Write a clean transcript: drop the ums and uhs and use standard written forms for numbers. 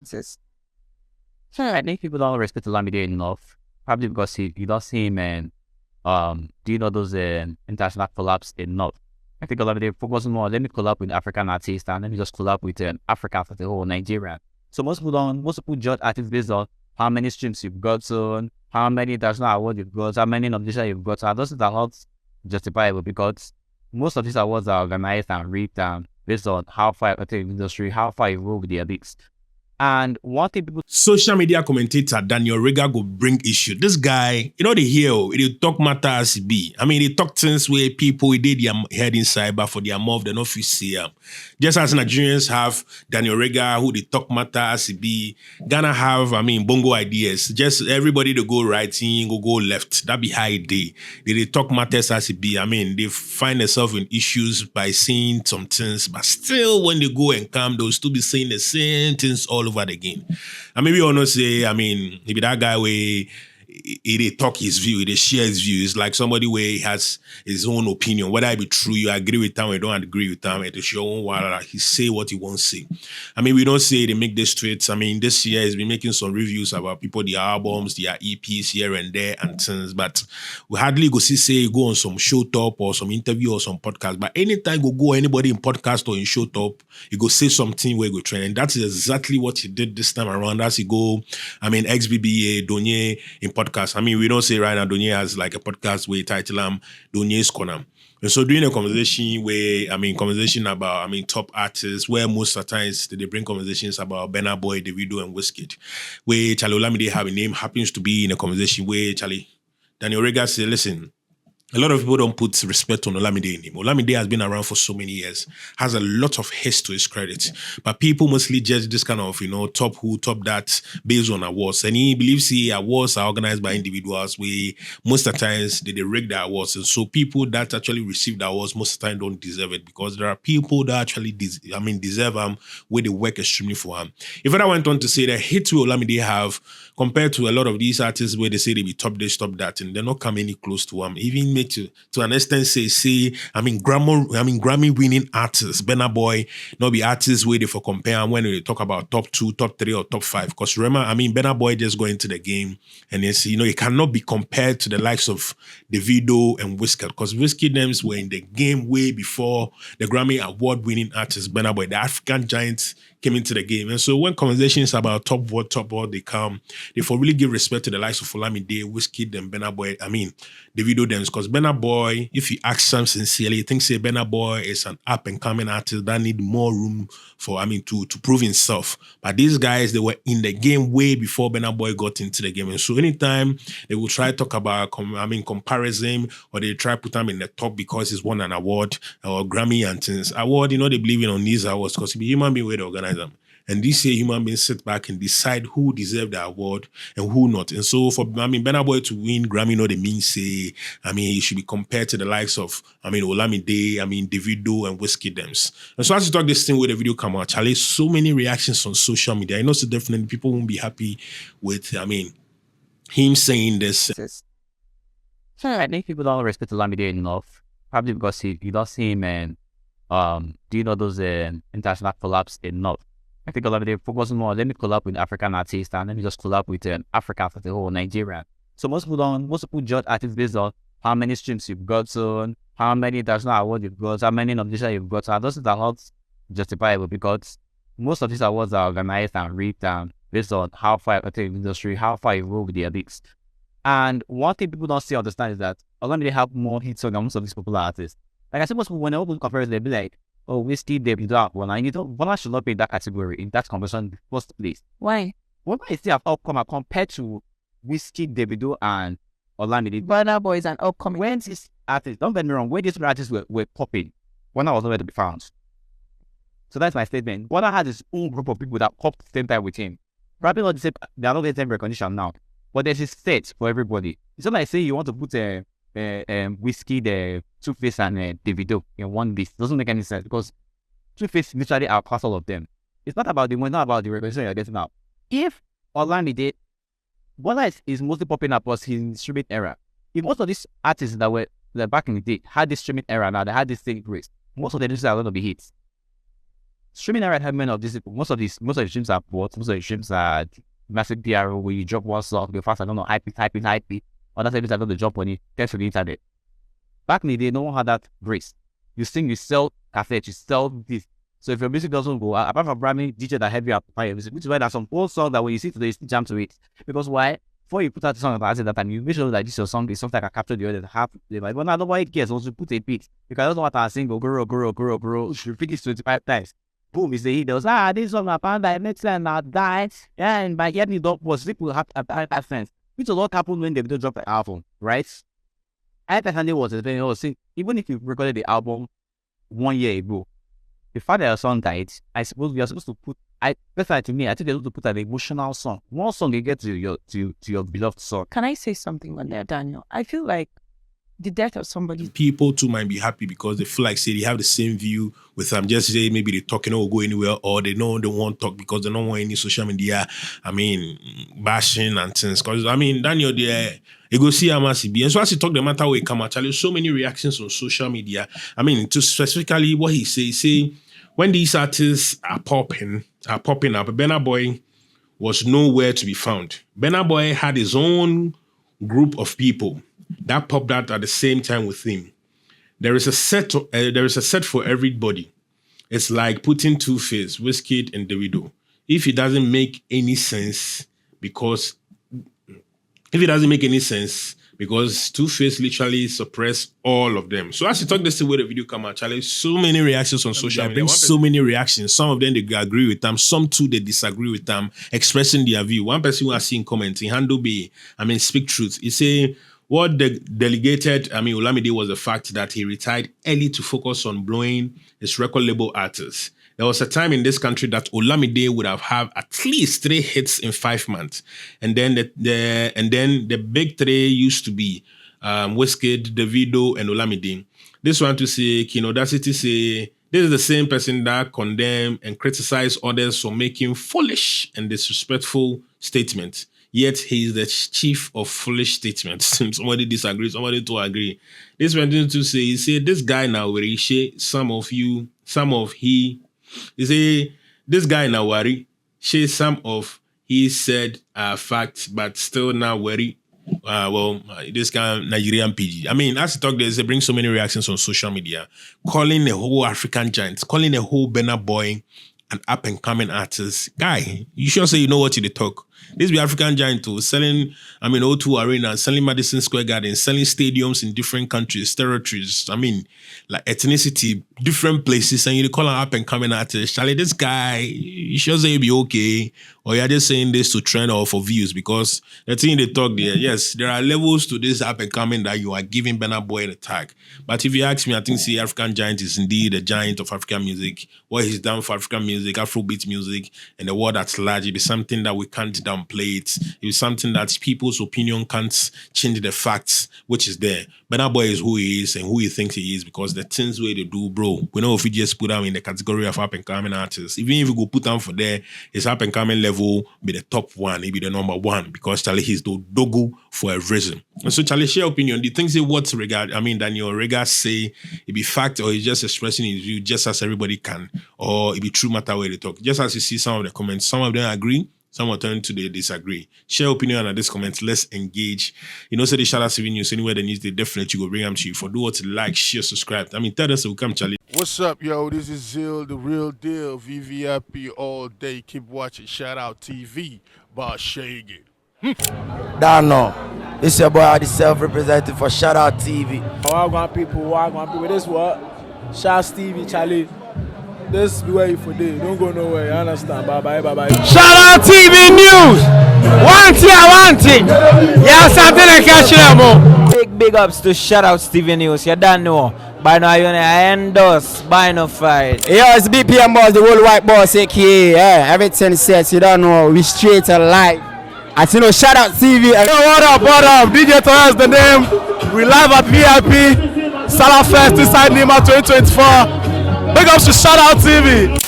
Says, I think people don't respect Olamide enough, probably because you don't see him and do you know those international collabs enough. I think Olamide focus more. Let me collab with African artists and let me just collab with Africa for the whole Nigeria. So most people judge artists based on how many streams you've gotten, how many international awards you've got, how many nominations you've got. And those things are not justifiable because most of these awards are organized and rigged based on how far you take the industry, how far you move with the elites. And one thing people Social media commentator Daniel Regha go bring issue. This guy, they hear, they talk matter as it be. I mean, they talk things where people did their head inside, but for their mouth, they don't feel see them. Just as Nigerians have Daniel Regha, who they talk matter as it be. Ghana have, bongo ideas. Just everybody to go right, go left. That be high day. They talk matters as it be. I mean, they find themselves in issues by saying some things, but still when they go and come, they'll still be saying the same things all over again. And maybe I know say, maybe that guy where he talk his view, he share his view. It's like somebody where he has his own opinion. Whether it be true, you agree with him or you don't agree with him, it's your own water. He say what he wants to say. We don't say they make this tweets. This year he's been making some reviews about people, their albums, their EPs here and there and things, but we hardly go say go on some show top or some interview or some podcast. But anytime go anybody in podcast or in show top, he go say something where he go trend. And that's exactly what he did this time around. As he go, XBBA, Donye in podcast. We don't say right now Donye has like a podcast where title Donye's Corner. And so during a conversation where, conversation about, top artists, where most of the times they bring conversations about Burna Boy, Davido, and Wizkid, where Charlie Olamide have a name happens to be in a conversation where Daniel Regha say, listen, a lot of people don't put respect on Olamide anymore. Olamide has been around for so many years, has a lot of hits to his credit. But people mostly judge this kind of, top who, top that, based on awards. And he believes awards are organized by individuals where most of the times they rig the awards. And so people that actually receive the awards most of the time don't deserve it because there are people that actually deserve them where they work extremely for them. If I went on to say that hits we Olamide have compared to a lot of these artists where they say they be top this, top that, and they're not come any close to them. Even to an extent say Grammy winning artists, Burna Boy, not be artists where they for compare when they talk about top 2, top 3, or top 5. Because remember, Burna Boy just go into the game and it's it cannot be compared to the likes of Davido and Wizkid. Because Wizkid names were in the game way before the Grammy award winning artist Burna Boy, the African giants came into the game. And so when conversations about top what they come, they for really give respect to the likes of Olamide, Wizkid, and Burna Boy, Davido them. Because Burna Boy, if you ask them sincerely, you think say Burna Boy is an up and coming artist that need more room for to prove himself. But these guys, they were in the game way before Burna Boy got into the game. And so anytime they will try to talk about comparison, or they try to put him in the top because he's won an award or Grammy and things. Award, they believe in on these awards because he be human being way to organize them. And these say human beings sit back and decide who deserve the award and who not. And so for Burna Boy to win Grammy, they mean say, he should be compared to the likes of Olamide, Davido and Wizkid Dems. And so as you talk this thing with the video come out, Charlie, so many reactions on social media. I know so definitely people won't be happy with him saying this. I think people don't respect Olamide enough, probably because you don't see him and do you know those international collabs enough. I think Olamide focus more. Let me collab with African artists and let me just collab with Africa for the whole Nigeria. So most people judge artists based on how many streams you've gotten, how many international awards you've got, how many nominations you've got. And those things are not justifiable because most of these awards are organized and rigged based on how far you take the industry, how far you move with the elites. And one thing people don't understand is that Olamide have more hits than most of these popular artists. Like I said, most people when they open comparison, they'll be like, oh, Wizkid, Davido, well, I need to. Burna should not be in that category in that conversation first place. Why? What I still have upcoming compared to Wizkid, Davido, and Olamide? Burna Boy is an upcoming. When these artists, don't get me wrong, when these artists were popping, Burna was nowhere to be found. So that's my statement. Burna has his own group of people that pop at the same time with him. Probably not the same. They are not getting the same recognition now, but there's a set for everybody. It's not like say you want to put Wizkid, Two-Face, and Davido in one list. It doesn't make any sense because Two-Face literally outclass all of them. It's not about the money, not about the recognition you're getting now. If Olamide, Burna is mostly popping up was his streaming era. If most of these artists that were back in the day had this streaming era now, they had this thing race, most of them are going to be hits. streaming right element of this. Most of the streams are bought. Most of the streams are massive PRO where you drop one song, go fast. I don't know, hype it. Other times I don't jump on it. Thanks for the internet. Back in the day, no one had that grace. You sing, you sell cassette, you sell this. So if your music doesn't go, apart from Grammy, DJ that heavy up your music, which is why there's some old songs that when you see today, you still jam to it. Because why? Before you put out the song at that time, you make sure that this your song is something that can capture the audience half the vibe. But now nobody cares. Also put a beat. Because that's what I sing, go grow. You repeat it 25 times. Boom, it's the hit. Those this song I found that next time I die. Yeah, and by getting it up was people have that sense. Which a lot happened when Davido dropped the album, right? I personally was saying, even if you recorded the album 1 year ago, the fact that your song died, I suppose we are supposed to put. Personally, to me, I think they're supposed to put an emotional song. One song you get to your beloved song. Can I say something on there, Daniel? I feel like the death of somebody. People too might be happy because they feel like say they have the same view with them. Just say maybe they talking or go anywhere, or they know they won't talk because they don't want any social media. Bashing and things. Because Daniel, you go see MCB. And so as he talk the matter where he come actually so many reactions on social media. To specifically what he say when these artists are popping up, Burna Boy was nowhere to be found. Burna Boy had his own group of people that popped out at the same time with him. There is a set for everybody. It's like putting Two-Face, Wizkid, and Davido. If it doesn't make any sense, because Two-Face literally suppressed all of them. So as you talk this way, the video come out, Charlie, so many reactions on social media. So many reactions. Some of them they agree with them. Some too they disagree with them, expressing their view. One person who has seen commenting, handle be, speak truth. He say what the delegated, Olamide was the fact that he retired early to focus on blowing his record label artists. There was a time in this country that Olamide would have at least 3 hits in 5 months. And then the big 3 used to be Wizkid, Davido, and Olamide. This one to say, Audacity say, this is the same person that condemn and criticize others for making foolish and disrespectful statements. Yet he is the chief of foolish statements. Somebody disagrees, somebody to agree. This one to say, he said, this guy now worry, he say, this guy now worry, share some of he said facts, but still now worry. This guy Nigerian PG. As you talk, they bring so many reactions on social media, calling the whole African giant, calling the whole Burna Boy an up and coming artist. Guy, you sure say you know what you talk. This be African giant too, selling, O2 Arena, selling Madison Square Garden, selling stadiums in different countries, territories. Like ethnicity, different places, and you call an up and coming artist. Charlie, this guy, you sure say you be okay, or you're just saying this to trend or for views? Because the thing they talk there, yes, there are levels to this up and coming that you are giving Burna Boy a tag. But if you ask me, I think African giant is indeed a giant of African music. What he's done for African music, Afrobeat music, and the world at large, it be something that we can't downplay it. It is something that people's opinion can't change the facts, which is there. Burna Boy is who he is and who he thinks he is, because the things where they do, bro, we know if we just put them in the category of up and coming artists, even if we go put them for there, his up and coming level be the top one, he be the number one, because Charlie he's the dogu for a reason. And so Charlie, share opinion. Do you think say what's Daniel Regha say it be fact, or he's just expressing his view just as everybody can, or it be true matter where they talk? Just as you see some of the comments, some of them agree, some of them they disagree. Share opinion on this comment. Let's engage. Say the Shadout TV news anywhere the news, they definitely go bring them to you. For do what to like, share, subscribe. Tell us to come, Charlie. What's up, yo? This is Zil, the real deal. VVIP all day. Keep watching Shadout TV. Boss Shaggy. Dano, it's your boy, the self-representative for Shadout TV. Wagwan people, this what? Shadout TV, Charlie. This be where you for day. Don't go nowhere, you understand? Bye-bye. Shadout TV News! Want it! Yeah, something like catch Big ups to Shadout TV News, you don't know. By now, you endorse, by no fight. Yo, it's BPM boss, the whole white boss, aka. Everything says, you don't know, we straight and live. As you know, Shadout TV. Yo, what up? DJ Torres, the name. We live at VIP. Salah Fest inside Nima 2024. Big ups to Shadout TV.